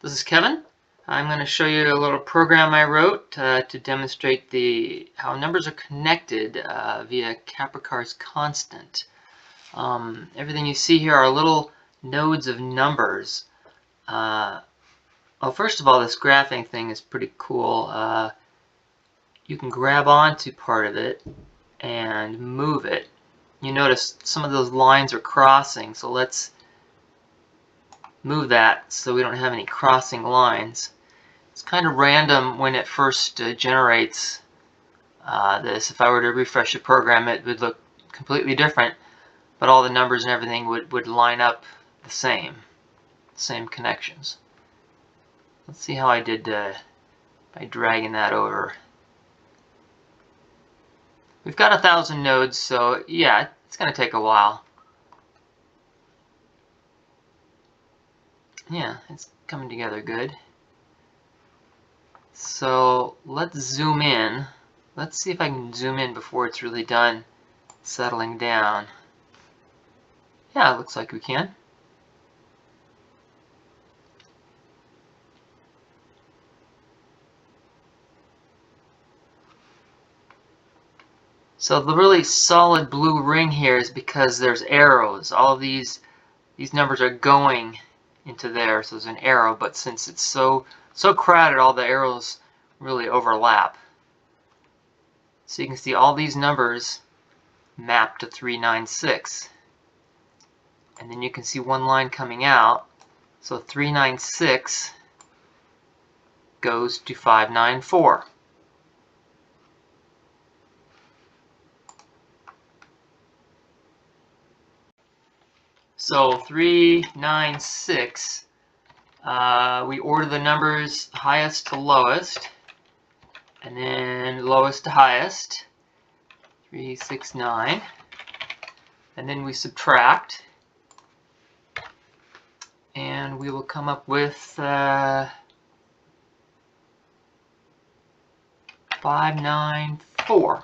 This is Kevin. I'm going to show you a little program I wrote to demonstrate how numbers are connected via Kaprekar's constant. Everything you see here are little nodes of numbers. Well, first of all, this graphing thing is pretty cool. You can grab onto part of it and move it. You notice some of those lines are crossing, so let's move that so we don't have any crossing lines. It's kind of random when it first generates this. If I were to refresh the program, it would look completely different, but all the numbers and everything would line up the same connections. Let's see how I did by dragging that over. We've got 1,000 nodes, so yeah, it's going to take a while. Yeah, it's coming together good. So let's zoom in. Let's see if I can zoom in before it's really done settling down. Yeah, it looks like we can. So the really solid blue ring here is because there's arrows. All of these numbers are going into there, so there's an arrow, but since it's so crowded, all the arrows really overlap. So you can see all these numbers map to 396. And then you can see one line coming out. So 396 goes to 594. So 396, we order the numbers highest to lowest, and then lowest to highest, 369, and then we subtract, and we will come up with 594.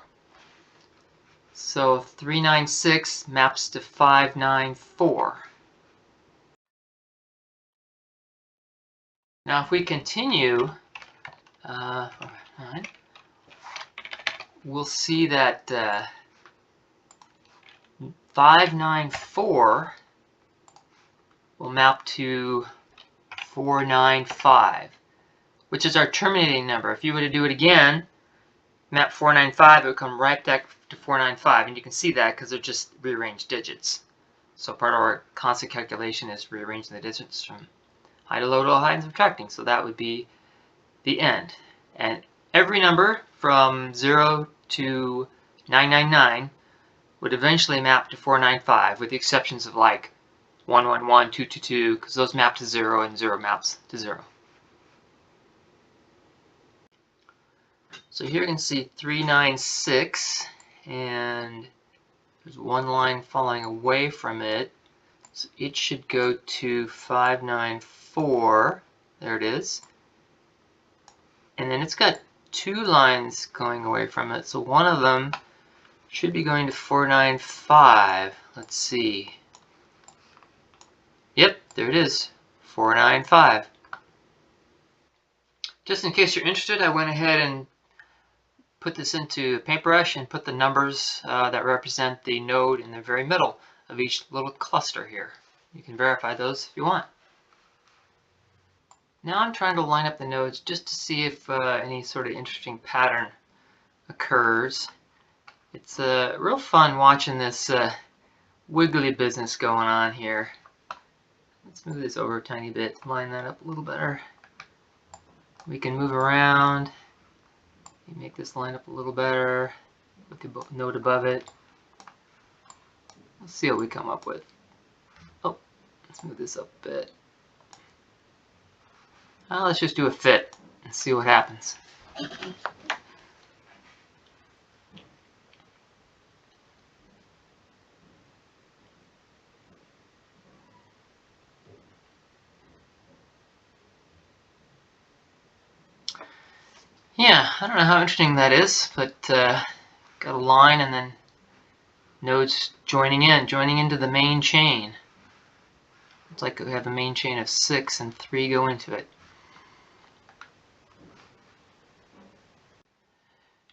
So 396 maps to 594. Now if we continue, we'll see that 594 will map to 495, which is our terminating number. If you were to do it again, map 495, it would come right back to 495, and you can see that because they're just rearranged digits. So part of our constant calculation is rearranging the digits from high to low to high and subtracting. So that would be the end. And every number from 0 to 999 would eventually map to 495, with the exceptions of like 111, 222, because those map to 0 and 0 maps to 0. So here you can see 396, and there's one line falling away from it. So it should go to 594. There it is. And then it's got two lines going away from it. So one of them should be going to 495. Let's see. Yep, there it is. 495. Just in case you're interested, I went ahead and put this into a paintbrush and put the numbers that represent the node in the very middle of each little cluster here. You can verify those if you want. Now I'm trying to line up the nodes just to see if any sort of interesting pattern occurs. It's real fun watching this wiggly business going on here. Let's move this over a tiny bit to line that up a little better. We can move around. Make this line up a little better with the node above it. Let's see what we come up with. Oh, let's move this up a bit. Let's just do a fit and see what happens. Yeah, I don't know how interesting that is, but got a line and then nodes joining into the main chain. It's like we have a main chain of 6 and 3 go into it.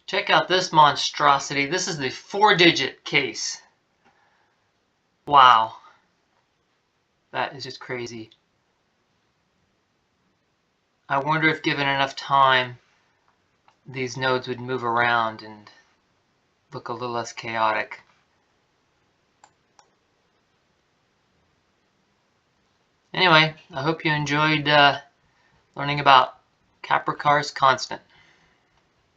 Check out this monstrosity. This is the 4-digit case. Wow. That is just crazy. I wonder if given enough time, these nodes would move around and look a little less chaotic. Anyway, I hope you enjoyed learning about Kaprekar's constant.